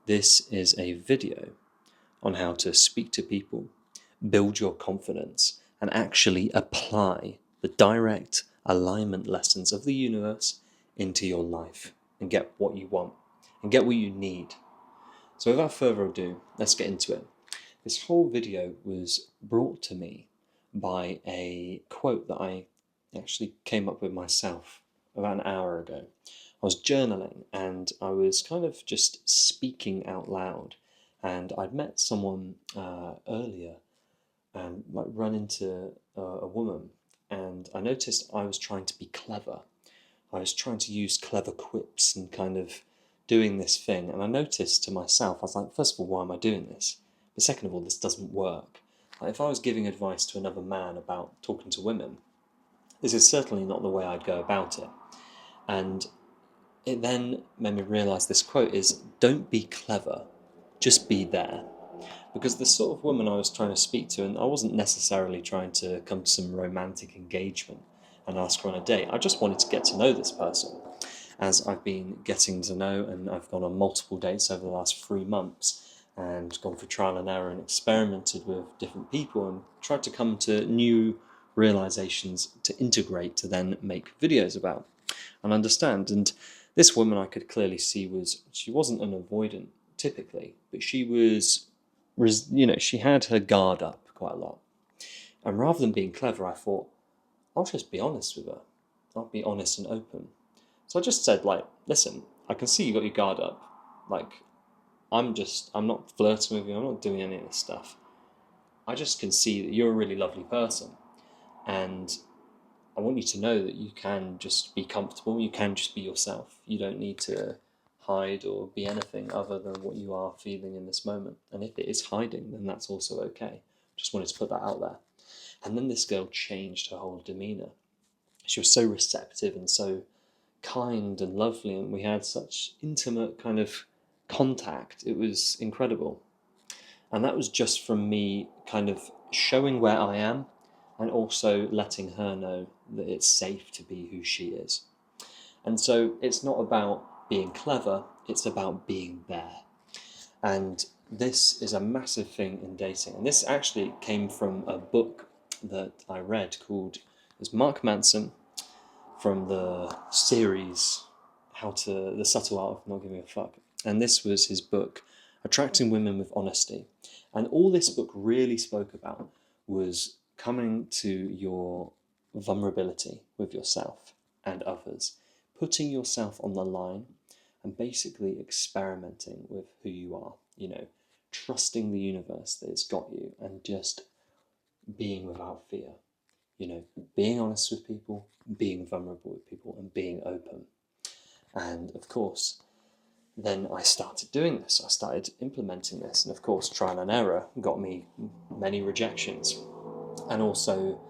This is a video on how to speak to people, build your confidence, and actually apply the direct alignment lessons of the universe into your life and get what you want and get what you need. So without further ado, let's get into it. This whole video was brought to me by a quote that I actually came up with myself about an hour ago. I was journaling and I was kind of just speaking out loud, and I'd met someone earlier and like run into a woman, and I noticed I was trying to be clever. I was trying to use clever quips and kind of doing this thing, and I noticed to myself, I was like, first of all, why am I doing this? But second of all, this doesn't work. Like, if I was giving advice to another man about talking to women, this is certainly not the way I'd go about it. And it then made me realise this quote is, don't be clever, just be there. Because the sort of woman I was trying to speak to, and I wasn't necessarily trying to come to some romantic engagement and ask her on a date, I just wanted to get to know this person. As I've been getting to know, and I've gone on multiple dates over the last 3 months, and gone for trial and error and experimented with different people and tried to come to new realizations to integrate to then make videos about and understand. And this woman, I could clearly see, she wasn't an avoidant typically, but she was, she had her guard up quite a lot. And rather than being clever, I thought, I'll just be honest with her. I'll be honest and open. So I just said, like, listen, I can see you got your guard up. Like, I'm not flirting with you. I'm not doing any of this stuff. I just can see that you're a really lovely person. And I want you to know that you can just be comfortable. You can just be yourself. You don't need to hide or be anything other than what you are feeling in this moment. And if it is hiding, then that's also okay. Just wanted to put that out there. And then this girl changed her whole demeanor. She was so receptive and so kind and lovely, and we had such intimate kind of contact. It was incredible. And that was just from me kind of showing where I am and also letting her know that it's safe to be who she is. And so it's not about being clever, it's about being there. And this is a massive thing in dating. And this actually came from a book that I read called, it's Mark Manson, from the series The Subtle Art of Not Giving a Fuck. And this was his book, Attracting Women with Honesty. And all this book really spoke about was coming to your vulnerability with yourself and others, putting yourself on the line and basically experimenting with who you are, trusting the universe that it's got you and just being without fear. Being honest with people, being vulnerable with people, and being open. And of course, then I started doing this. I started implementing this. And of course, trial and error got me many rejections. And also,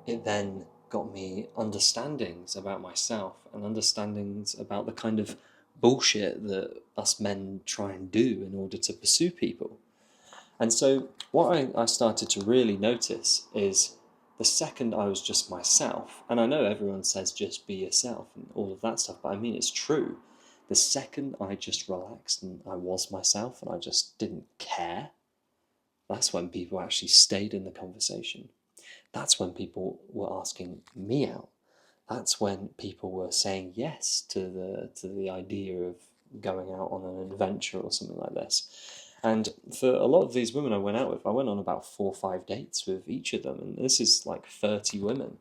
it then got me understandings about myself and understandings about the kind of bullshit that us men try and do in order to pursue people. And so what I started to really notice is the second I was just myself, and I know everyone says just be yourself and all of that stuff, but I mean it's true. The second I just relaxed and I was myself and I just didn't care, that's when people actually stayed in the conversation. That's when people were asking me out. That's when people were saying yes to the idea of going out on an adventure or something like this. And for a lot of these women I went out with, I went on about 4 or 5 dates with each of them, and this is like 30 women.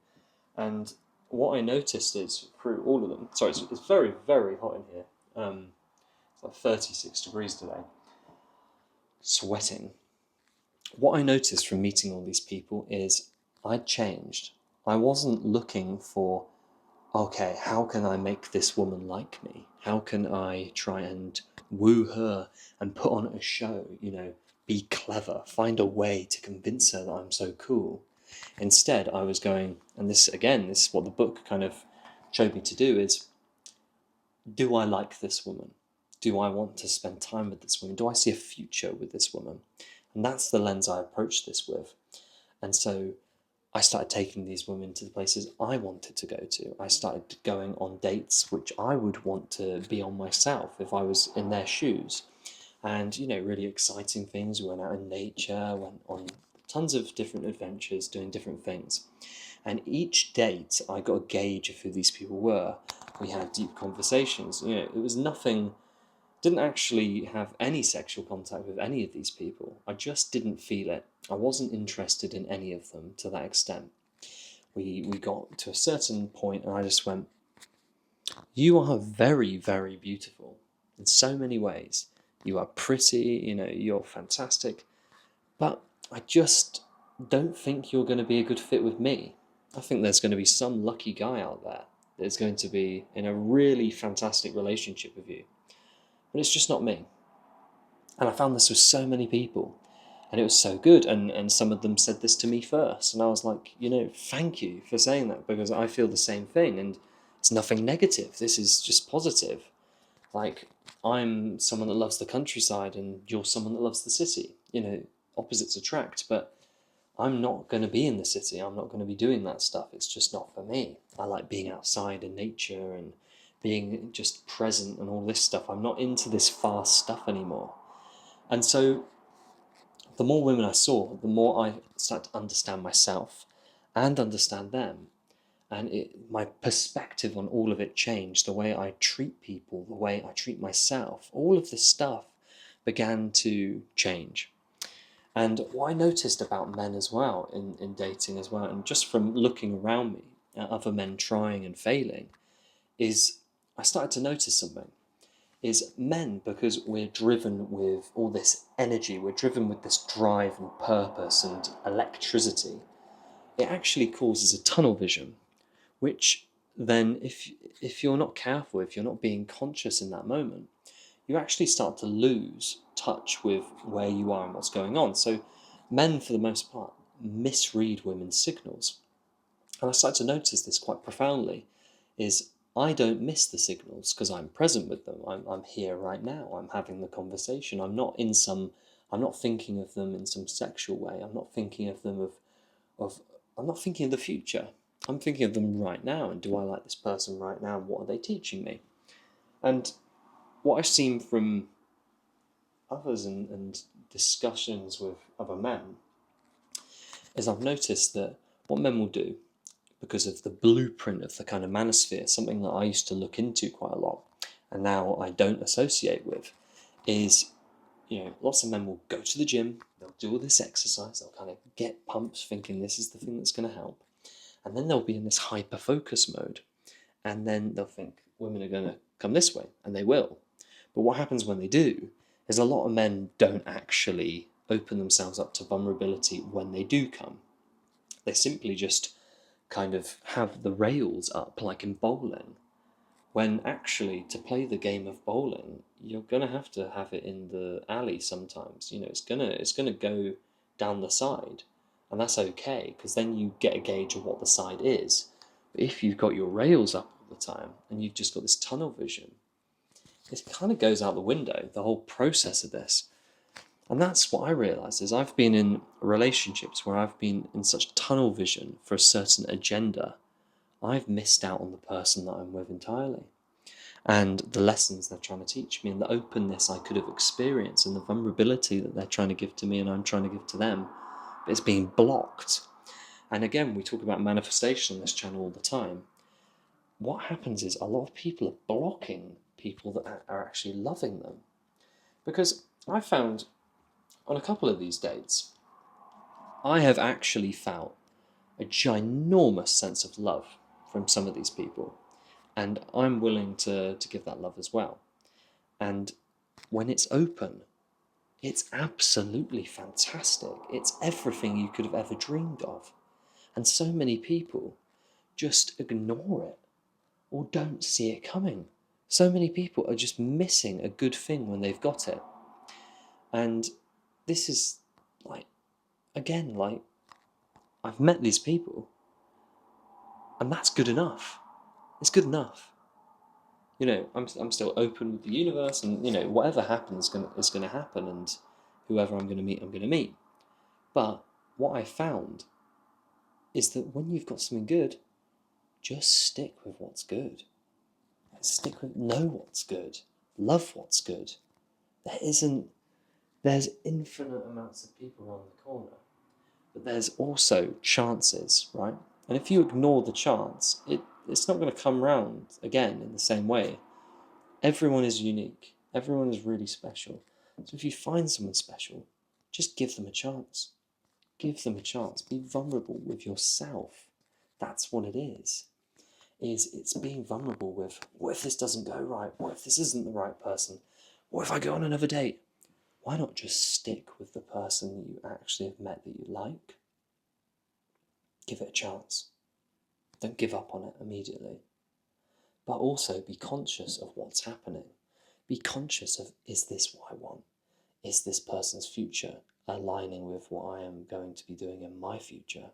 And what I noticed is through all of them, sorry, it's very, very hot in here. It's like 36 degrees today. Sweating. What I noticed from meeting all these people is I'd changed. I wasn't looking for, okay, how can I make this woman like me? How can I try and woo her and put on a show, be clever, find a way to convince her that I'm so cool. Instead, I was going, and this is what the book kind of showed me to do, is, do I like this woman? Do I want to spend time with this woman? Do I see a future with this woman? And that's the lens I approached this with. And so I started taking these women to the places I wanted to go to. I started going on dates which I would want to be on myself if I was in their shoes. and really exciting things. We went out in nature, went on tons of different adventures, doing different things. And each date, I got a gauge of who these people were. We had deep conversations. It was nothing. Didn't actually have any sexual contact with any of these people. I just didn't feel it. I wasn't interested in any of them to that extent. We got to a certain point, and I just went, "You are very, very beautiful in so many ways. You are pretty. You're fantastic. But I just don't think you're going to be a good fit with me. I think there's going to be some lucky guy out there that's going to be in a really fantastic relationship with you. But it's just not me." And I found this with so many people, and it was so good. And some of them said this to me first, and I was like, thank you for saying that, because I feel the same thing, and it's nothing negative. This is just positive. Like, I'm someone that loves the countryside, and you're someone that loves the city. Opposites attract, but I'm not going to be in the city. I'm not going to be doing that stuff. It's just not for me. I like being outside in nature and being just present and all this stuff. I'm not into this fast stuff anymore. And so the more women I saw, the more I started to understand myself and understand them. And my perspective on all of it changed. The way I treat people, the way I treat myself, all of this stuff began to change. And what I noticed about men as well in dating as well, and just from looking around me at other men trying and failing, is I started to notice something. Is men, because we're driven with all this energy, we're driven with this drive and purpose and electricity, it actually causes a tunnel vision, which then if you're not careful, if you're not being conscious in that moment, you actually start to lose touch with where you are and what's going on. So men, for the most part, misread women's signals. And I started to notice this quite profoundly, is I don't miss the signals because I'm present with them. I'm here right now. I'm having the conversation. I'm not thinking of them in some sexual way. I'm not thinking of them I'm not thinking of the future. I'm thinking of them right now, and do I like this person right now, and what are they teaching me? And what I've seen from others and discussions with other men is I've noticed that what men will do, because of the blueprint of the kind of manosphere, something that I used to look into quite a lot, and now I don't associate with, is, lots of men will go to the gym, they'll do all this exercise, they'll kind of get pumped thinking this is the thing that's going to help, and then they'll be in this hyper-focus mode, and then they'll think women are going to come this way, and they will. But what happens when they do is a lot of men don't actually open themselves up to vulnerability when they do come. They simply just kind of have the rails up like in bowling, when actually to play the game of bowling, you're gonna have to have it in the alley sometimes. It's gonna go down the side, and that's okay, because then you get a gauge of what the side is. But if you've got your rails up all the time and you've just got this tunnel vision, it kind of goes out the window, the whole process of this. And that's what I realised, is I've been in relationships where I've been in such tunnel vision for a certain agenda, I've missed out on the person that I'm with entirely. And the lessons they're trying to teach me, and the openness I could have experienced, and the vulnerability that they're trying to give to me and I'm trying to give to them, but it's being blocked. And again, we talk about manifestation on this channel all the time. What happens is a lot of people are blocking people that are actually loving them. Because I found on a couple of these dates, I have actually felt a ginormous sense of love from some of these people, and I'm willing to give that love as well. And when it's open, it's absolutely fantastic. It's everything you could have ever dreamed of. And so many people just ignore it or don't see it coming. So many people are just missing a good thing when they've got it. And this is again, I've met these people, and that's good enough. It's good enough. I'm still open with the universe, and whatever happens is gonna happen, and whoever I'm gonna meet. But what I found is that when you've got something good, just stick with what's good. Know what's good. Love what's good. There isn't There's infinite amounts of people around the corner, but there's also chances, right? And if you ignore the chance, it's not going to come round again in the same way. Everyone is unique. Everyone is really special. So if you find someone special, just give them a chance. Give them a chance. Be vulnerable with yourself. That's what it is. It's being vulnerable with, what if this doesn't go right? What if this isn't the right person? What if I go on another date? Why not just stick with the person that you actually have met that you like? Give it a chance. Don't give up on it immediately. But also be conscious of what's happening. Be conscious of, is this what I want? Is this person's future aligning with what I am going to be doing in my future?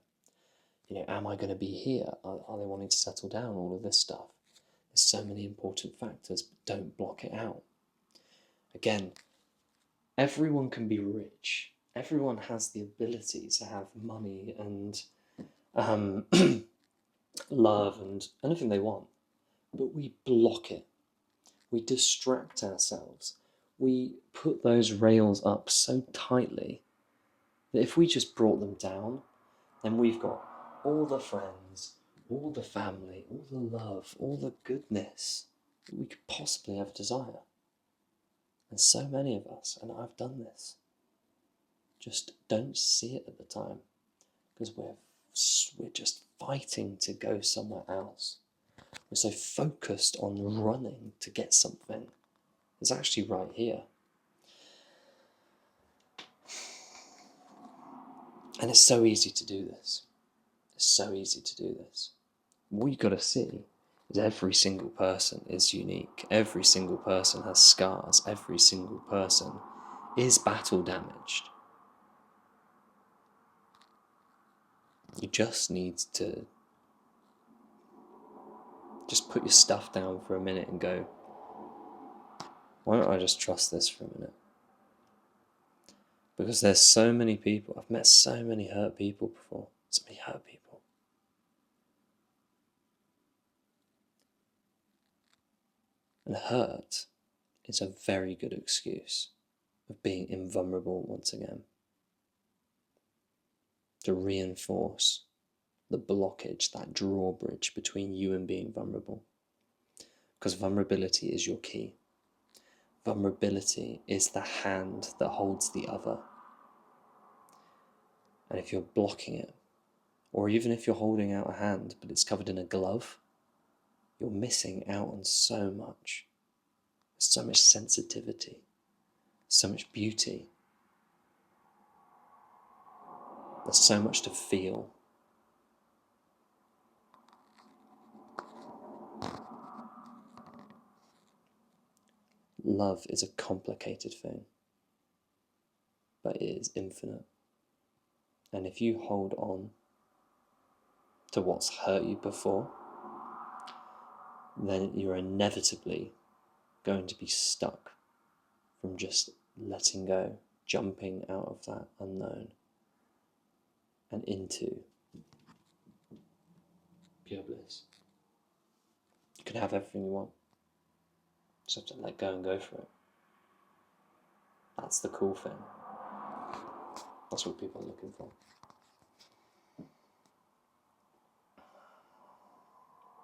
Am I going to be here? Are they wanting to settle down? All of this stuff. There's so many important factors, but don't block it out. Again, everyone can be rich. Everyone has the ability to have money and love and anything they want. But we block it. We distract ourselves. We put those rails up so tightly that if we just brought them down, then we've got all the friends, all the family, all the love, all the goodness that we could possibly ever desire. And so many of us, and I've done this, just don't see it at the time because we're just fighting to go somewhere else. We're so focused on running to get something. It's actually right here. And it's so easy to do this. It's so easy to do this. What you've got to see is every single person is unique. Every single person has scars. Every single person is battle damaged. You just need to just put your stuff down for a minute and go, why don't I just trust this for a minute? Because there's so many people, I've met so many hurt people before, so many hurt people. And hurt is a very good excuse of being invulnerable once again. To reinforce the blockage, that drawbridge between you and being vulnerable. Because vulnerability is your key. Vulnerability is the hand that holds the other. And if you're blocking it, or even if you're holding out a hand but it's covered in a glove, you're missing out on so much. There's so much sensitivity, so much beauty. There's so much to feel. Love is a complicated thing, but it is infinite. And if you hold on to what's hurt you before, then you're inevitably going to be stuck from just letting go, jumping out of that unknown and into pure bliss. You can have everything you want. You just have to let go and go for it. That's the cool thing. That's what people are looking for.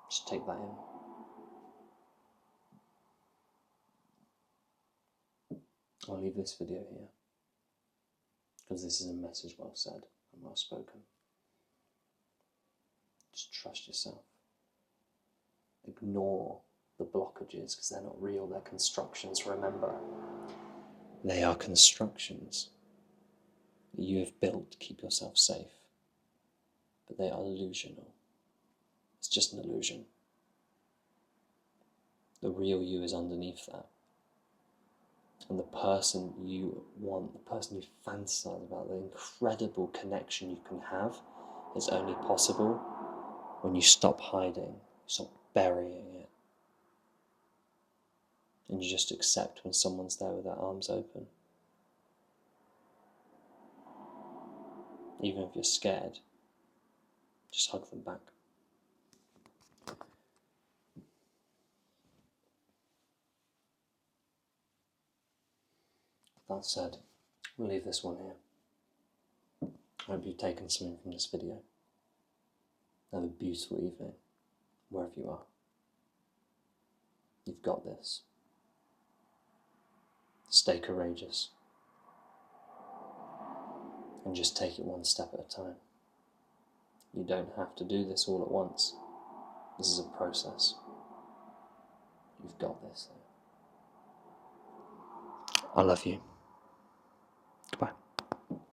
Just take that in. I'll leave this video here because this is a message well said and well spoken. Just trust yourself. Ignore the blockages because they're not real, they're constructions. Remember, they are constructions that you have built to keep yourself safe, but they are illusional. It's just an illusion. The real you is underneath that. And the person you want, the person you fantasize about, the incredible connection you can have is only possible when you stop hiding, stop burying it, and you just accept when someone's there with their arms open. Even if you're scared, just hug them back. That said, We'll leave this one here. I hope you've taken something from this video. Have a beautiful evening, wherever you are. You've got this. Stay courageous. And just take it one step at a time. You don't have to do this all at once. This is a process. You've got this. I love you. Goodbye.